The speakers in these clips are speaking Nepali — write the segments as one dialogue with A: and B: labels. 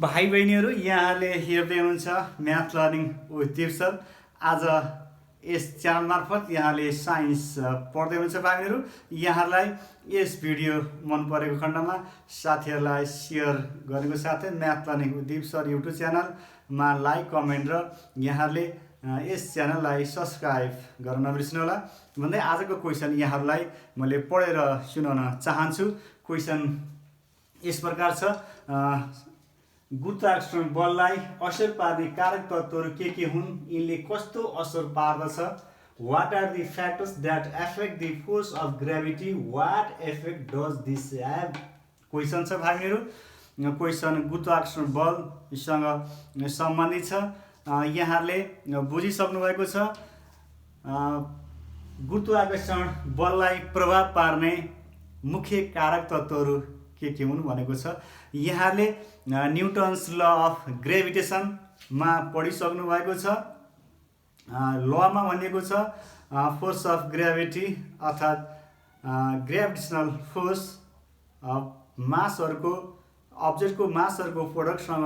A: भाइ बहिनीहरू यहाँले हेर्दै हुनुहुन्छ म्याथ लर्निङ विथ दिप सर। आज यस च्यानल मार्फत यहाँले साइन्स पढ्दै हुनुहुन्छ। भाइ बहिनीहरू यहाँलाई यस भिडियो मन परेको खण्डमा साथीहरूलाई सेयर गरेको साथै म्याथ लर्निङ विथ दिप सर युट्युब च्यानलमा लाइक कमेन्ट र यहाँले यस च्यानललाई सब्सक्राइब गर्न नबिर्सनुहोला भन्दै आजको क्वेसन यहाँहरूलाई मैले पढेर सुनाउन चाहन्छु। क्वेसन यस प्रकार छ, गुरुत्वाकर्षण बललाई असर पार्ने कारक तत्त्वहरू के हुन्, यिनले कस्तो असर पार्दछ, what are the factors that affect the force of gravity, what effect does this have. Question छ भाइहरू, क्वेसन गुरुत्वाकर्षण बलसँग सम्बन्धित छ। यहाँहरूले बुझिसक्नु भएको छ गुरुत्वाकर्षण बललाई प्रभाव पार्ने मुख्य कारक तत्त्वहरू के हुन् भनेको छ। यहाँले न्युटन्स ल अफ ग्रेभिटेसनमा पढिसक्नु भएको छ। लमा भनिएको छ फोर्स अफ ग्राभिटी अर्थात् ग्रेभिटेसनल फोर्स मासहरूको अब्जेक्टको मासहरूको प्रोडक्टसँग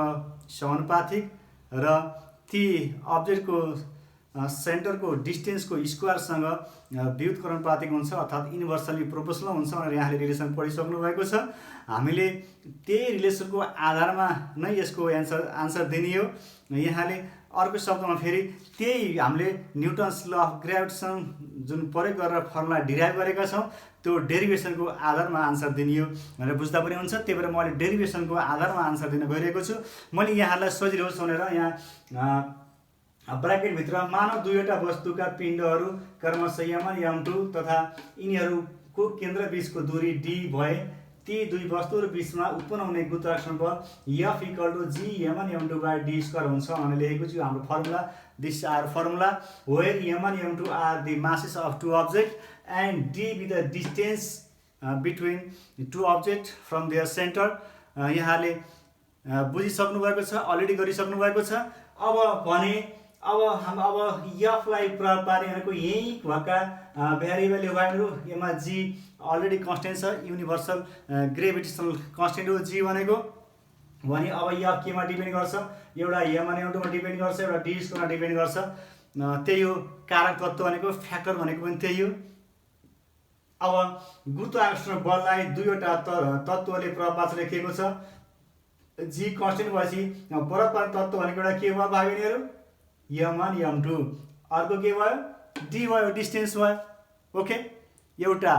A: समानुपातिक र ती अब्जेक्टको सेन्टरको डिस्टेन्सको स्क्वायरसँग व्युत्क्रमानुपातिक हुन्छ अर्थात् इन्भर्सली प्रोपोर्सनल हुन्छ भनेर यहाँले रिलेसन पढिसक्नु भएको छ। हामीले त्यही रिलेसनको आधारमा नै यसको आन्सर दिने हो। यहाँले अर्को शब्दमा फेरि त्यही हामीले न्युटन्स ल अफ ग्रेभिटेसन जुन प्रयोग गरेर फर्मुला डिराइभ गरेका छौँ त्यो डेरिभेसनको आधारमा आन्सर दिने हो भनेर बुझ्दा पनि हुन्छ। त्यही भएर मैले डेरिभेसनको आधारमा आन्सर दिन गइरहेको छु। मैले यहाँलाई सजिलो होस् भनेर यहाँ ब्राकेटभित्र मानव दुईवटा वस्तुका पिण्डहरू क्रमशः m1 m2 तथा यिनीहरूको केन्द्र बीचको दूरी d भए ती दुई वस्तुहरू बीचमा उत्पन्न हुने गुरुत्वाकर्षण बल F = g m1 m2/d² हुन्छ भनेर लेखेको छु। हाम्रो formula, this are formula where m1 m2 are the masses of two objects and d be the distance between two objects from their center। यहाँले बुझिसक्नु भएको छ, अलरेडी गरिसक्नु भएको छ। अब भने अब एफलाई प्रभाव पार्ने भनेको यही भएका भेरिएबल हो भाइहरू। यसमा जी अलरेडी कन्स्टेन्ट छ, युनिभर्सल ग्रेभिटेसनल कन्स्टेन्ट हो जी भनेको। भने अब एफ केमा डिपेन्ड गर्छ, एउटा m1 m2मा डिपेन्ड गर्छ, एउटा d² डिपेन्ड गर्छ। त्यही हो कारक तत्त्व भनेको, फ्याक्टर भनेको पनि त्यही हो। अब गुरुत्वाकर्षण बललाई दुईवटा तत्त्वले प्रभाव पार्छ लेखिएको छ। जी कन्स्टेन्ट भएपछि प्रभाव पार्ने तत्त्व भनेको एउटा के भयो भाइ बहिनीहरू, m1 m2, अर्को के भयो d भयो, डिस्टेन्स भयो। ओके, एउटा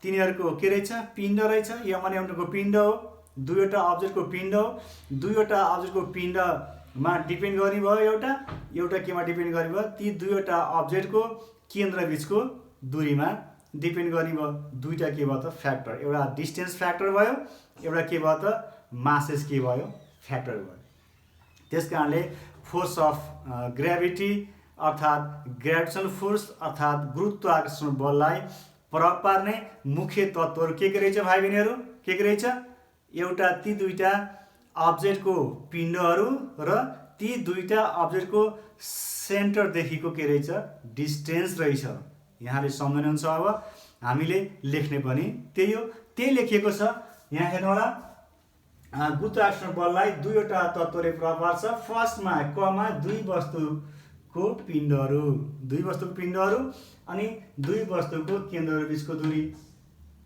A: तिनीहरूको के रहेछ, पिण्ड रहेछ, m1 m2 को पिण्ड हो, दुईवटा अब्जेक्टको पिण्ड हो। दुईवटा अब्जेक्टको पिण्डमा डिपेन्ड गर्ने भयो, एउटा केमा डिपेन्ड गर्ने भयो, ती दुईवटा अब्जेक्टको केन्द्र बीचको दूरीमा डिपेन्ड गर्ने भयो। दुईटा के भयो त फ्याक्टर, एउटा डिस्टेन्स फ्याक्टर भयो, एउटा के भयो त मासेस के भयो फ्याक्टर भयो। त्यस कारणले फोर्स अफ ग्राभिटी अर्थात् ग्रेभिटेसनल फोर्स अर्थात् गुरुत्वाकर्षण बललाई प्रभाव पार्ने मुख्य तत्त्वहरू के रहेछ भाइ बहिनीहरू, के रहेछ, एउटा ती दुईटा अब्जेक्टको पिण्डहरू र ती दुईटा अब्जेक्टको सेन्टरदेखिको के रहेछ डिस्टेन्स रहेछ। यहाँले सम्झनुहुन्छ। अब हामीले लेख्ने पनि त्यही हो, त्यही लेखिएको छ। यहाँ हेर्नु होला, गुरुत्वाकर्षण बललाई दुईवटा तत्त्वले प्रभाव पार्छ। फर्स्टमा कमा दुई वस्तुको पिण्डहरू अनि दुई वस्तुको केन्द्रहरू बीचको दूरी।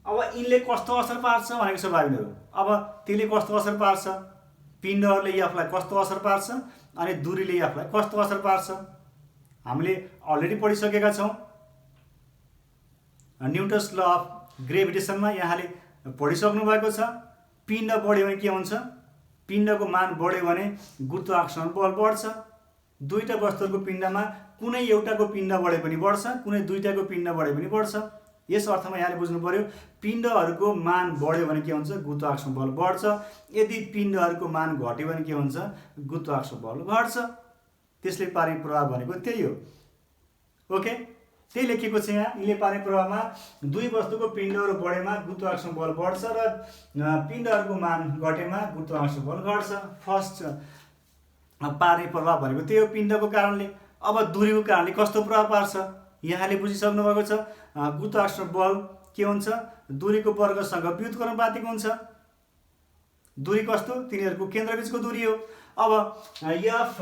A: अब यिनले कस्तो असर पार्छ भनेको छ भाइ बहिनीहरू। अब त्यसले कस्तो असर पार्छ, पिण्डहरूले एफलाई कस्तो असर पार्छ अनि दूरीले एफलाई कस्तो असर पार्छ, हामीले अलरेडी पढिसकेका छौँ। न्युटन्स ल अफ ग्रेभिटेसनमा यहाँले पढिसक्नु भएको छ। पिण्ड बढ्यो भने के हुन्छ, पिण्डको मान बढ्यो भने गुरुत्वाकर्षण बल बढ्छ। दुईटा वस्तुहरूको पिण्डमा कुनै एउटाको पिण्ड बढे पनि बढ्छ, कुनै दुईटाको पिण्ड बढे पनि बढ्छ। यस अर्थमा यहाँले बुझ्नु पर्यो, पिण्डहरूको मान बढ्यो भने के हुन्छ, गुरुत्वाकर्षण बल बढ्छ। यदि पिण्डहरूको मान घट्यो भने के हुन्छ, गुरुत्वाकर्षण बल घट्छ। त्यसले पार्ने प्रभाव भनेको त्यही हो। ओके, त्यही लेखिएको छ यहाँ। यिनले पार्ने प्रभावमा दुई वस्तुको पिण्डहरू बढेमा गुरुत्वाकर्षण बल बढ्छ र पिण्डहरूको मान घटेमा गुरुत्वाकर्षण बल घट्छ। फर्स्ट पार्ने प्रभाव भनेको त्यही हो पिण्डको कारणले। अब दूरीको कारणले कस्तो प्रभाव पार्छ यहाँले बुझिसक्नु भएको छ। गुरुत्वाकर्षण बल के हुन्छ, दूरीको वर्गसँग व्युत्क्रमानुपातिक हुन्छ। दूरी कस्तो तिनीहरूको केन्द्रबीचको दूरी हो। अब F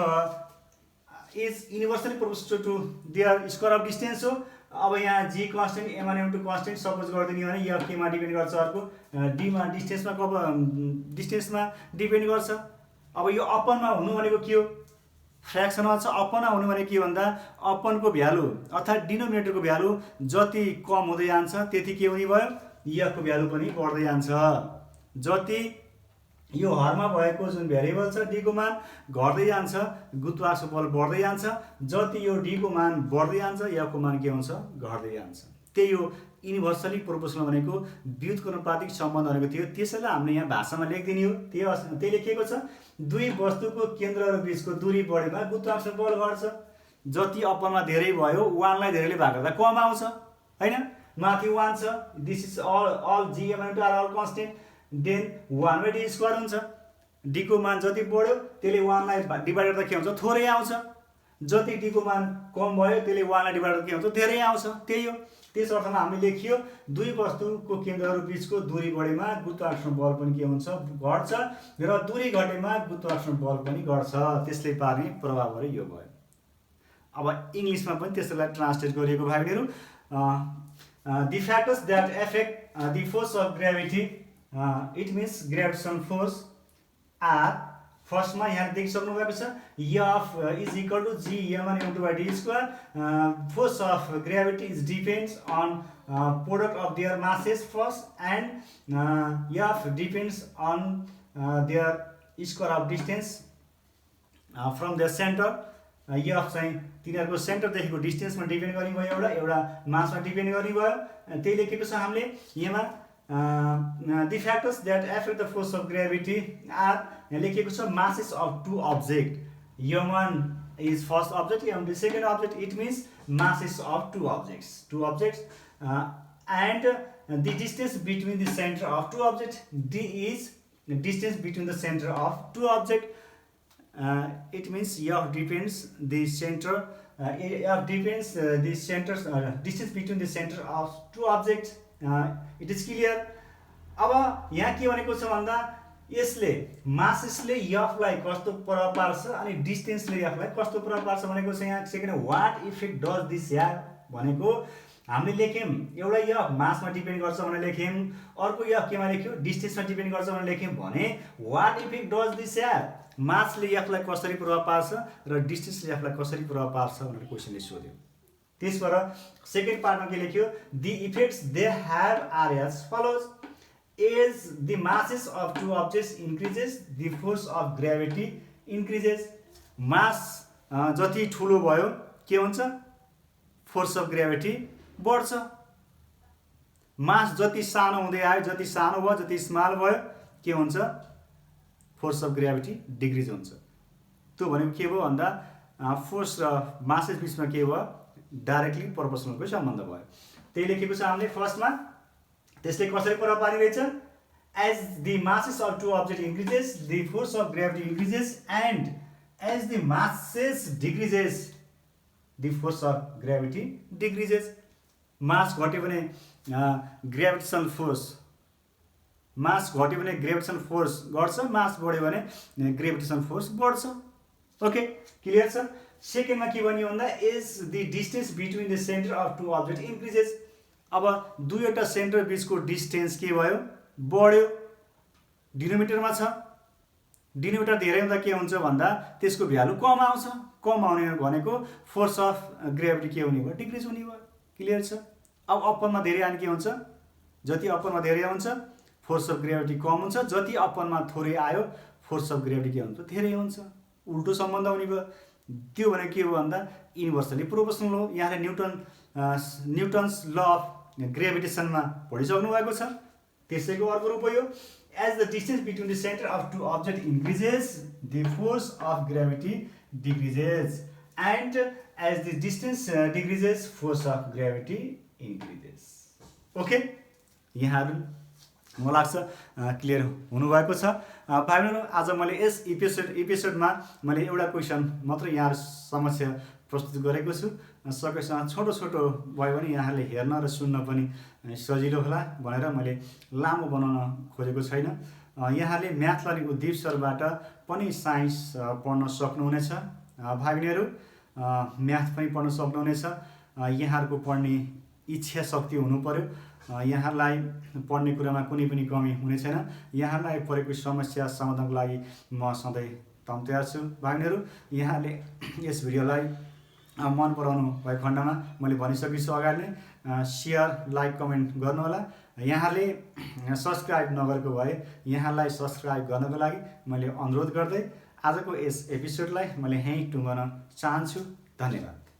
A: is universally proportional to their square of distance हो। अब यहाँ जी constant m1 m2 constant suppose गरिदिने भने एफ केमा डिपेन्ड गर्छ, अर्को डीमा डिस्टेन्समा डिपेन्ड गर्छ। अब यो अपनमा हुनु भनेको के हो, फ्र्याक्सनमा छ। अपनमा हुनु भने के भन्दा अपनको भ्यालु अर्थात् डिनोमिनेटरको भ्यालु जति कम हुँदै जान्छ त्यति के हुने भयो, एफको भ्यालु पनि बढ्दै जान्छ। जति यो हरमा भएको जुन भेरिएबल छ डी को मान घट्दै जान्छ, गुरुत्वाकर्षण बल बढ्दै जान्छ। जति यो डी को मान बढ्दै जान्छ एफ को मान के हुन्छ, घट्दै जान्छ। त्यही हो युनिभर्सली प्रोपोर्सनल भनेको व्युत्क्रमानुपातिक सम्बन्ध भनेको थियो। त्यसैलाई हामीले यहाँ भाषामा लेखिदिने हो। त्यही लेखिएको छ, दुई वस्तुको केन्द्रहरू बीचको दूरी बढेमा गुरुत्वाकर्षण बल घट्छ। जति अपनमा धेरै भयो 1 लाई धेरैले भाग गर्दा कम आउँछ हैन, माथि 1 छ, this is all G m1 are all constant, then 1/d square हुन्छ। डी को मान जति बढ्यो त्यसले 1 लाई डिभाइड गर्दा के हुन्छ, थोरै आउँछ। जति डी को मान कम भयो त्यसले 1 लाई डिभाइड गर्दा के हुन्छ, धेरै आउँछ। त्यही हो, त्यस अर्थमा हामीले लेखियो दुई वस्तुको केन्द्रहरू बीचको दूरी बढेमा गुरुत्वाकर्षण बल पनि के हुन्छ, घट्छ, र दूरी घटेमा गुरुत्वाकर्षण बल पनि घट्छ। त्यसले पार्ने प्रभावहरू यो भयो। अब इङ्ग्लिसमा पनि त्यसैलाई ट्रान्सलेट गरिएको भाइहरू, the factors that affect the force of gravity, it means gravitation force are, फर्स्टमा यहाँ देखिसक्नु भएको छ F is equal to G m1 m2/d square. Force of gravity is depends on product of their masses first, and F depends on their square of distance from their center. F चाहिँ तिनीहरूको सेन्टरदेखिको डिस्टेन्समा डिपेन्ड गर्ने भयो, एउटा मासमा डिपेन्ड गर्ने भयो। त्यही लेखेको छ हामीले यहाँ। The factors that affect the force of gravity are, यहाँ लेखिएको छ masses of two objects. m1 is first object, m2 second object. It means masses of two objects, and the distance between the center of two objects. D is the distance between the center of two objects. It means F depends the center. F depends the centers distance between the center of two objects. It is clear. अब यहाँ के भनेको छ भन्दा यसले मासेसले एफलाई कस्तो प्रभाव पार्छ अनि डिस्टेन्सले एफलाई कस्तो प्रभाव पार्छ भनेको छ। यहाँ second what effect does this have भनेको हामीले लेख्यौँ, एउटा एफ मासमा डिपेन्ड गर्छ भनेर लेख्यौँ, अर्को एफ केमा लेख्यौँ, डिस्टेन्समा डिपेन्ड गर्छ भनेर लेख्यौँ। भने what effect does this have, मासले एफलाई कसरी प्रभाव पार्छ र डिस्टेन्सले एफलाई कसरी प्रभाव पार्छ भनेर क्वेसनले सोध्यो। त्यसबाट सेकेन्ड पार्टमा के लेख्यो, the effects they have are as follows. As the masses of two objects increases the force of gravity increases. Mass जति ठुलो भयो के हुन्छ, फोर्स अफ ग्रेभिटी बढ्छ। मास जति सानो हुँदै आयो, जति सानो भयो, जति स्मल भयो के हुन्छ, फोर्स अफ ग्रेभिटी डिक्रिज हुन्छ। त्यो भनेको के भयो भन्दा फोर्स र मासेस बिचमा के भयो, डाइरेक्टली प्रोपोर्सनलको सम्बन्ध भयो। त्यही लेखेको छ हामीले फर्स्टमा। त्यसले कसरी प्रभाव पारिरहेछ, as the masses of two object increases the force of gravity increases, and as the masses decreases the force of gravity decreases. Mass घट्यो भने ग्रेभिटेसन फोर्स, मास घट्यो भने ग्रेभिटेसन फोर्स घट्छ, मास बढ्यो भने ग्रेभिटेसन फोर्स बढ्छ। ओके, क्लियर छ। सेकेन्डमा के भन्यो भन्दा is the distance between the center of two object increases. अब दुईवटा सेन्टर बिचको डिस्टेन्स के भयो, बढ्यो। डिनोमिनेटरमा छ, डिनोमिनेटर धेरै हुँदा के हुन्छ भन्दा त्यसको भ्यालु कम आउँछ। कम आउने भनेको फोर्स अफ ग्रेभिटी के हुने भयो, डिक्रिज हुने भयो। क्लियर छ। अब अपनमा धेरै आने के हुन्छ, जति अपनमा धेरै आउँछ फोर्स अफ ग्रेभिटी कम हुन्छ, जति अपनमा थोरै आयो फोर्स अफ ग्रेभिटी के हुन्छ, धेरै हुन्छ। उल्टो सम्बन्ध हुने भयो। त्यो भने के हो भन्दा युनिभर्सली प्रोपोर्सनल हो। यहाँले न्युटन्स ल अफ ग्रेभिटेसनमा पढिसक्नु भएको छ। त्यसैको अर्को रूप हो, as the distance between the center of two object increases the force of gravity decreases, and as the distance decreases force of gravity increases. Okay, यहाँहरू मलाई लाग्छ क्लियर हुनुभएको छ। भाइबहरु, आज मैले यस एपिसोडमा मैले एउटा क्वेसन मात्र यहाँ समक्ष प्रस्तुत गरेको छु। सकेसम्म छोटो छोटो भयो भने यहाँले हेर्न र सुन्न पनि सजिलो होला भनेर मैले लामो बनाउन खोजेको छैन। यहाँले म्याथ लर्निङ उद्दीप सरबाट पनि साइन्स पढ्न सक्नुहुनेछ। भाइ बहिनीहरू म्याथ पनि पढ्न सक्नुहुनेछ। यहाँहरूको पढ्ने इच्छा शक्ति हुनु पर्यो। यहाँलाई पढ्ने कुरामा कुनै पनि कमी हुने छैन। यहाँलाई परेको समस्या समाधानको लागि म सधैँ तयार छु। भाइ बहिनीहरू यहाँले यस भिडियोलाई मन पराउनु भएको खण्डमा मैले भनिसकेको छु अगाडि नै सेयर लाइक कमेन्ट गर्नुहोला। यहाँले सब्सक्राइब नगरेको भए यहाँलाई सब्सक्राइब गर्नको लागि मैले अनुरोध गर्दै आजको यस एपिसोडलाई मैले यहीँ टुङ्गन चाहन्छु। धन्यवाद।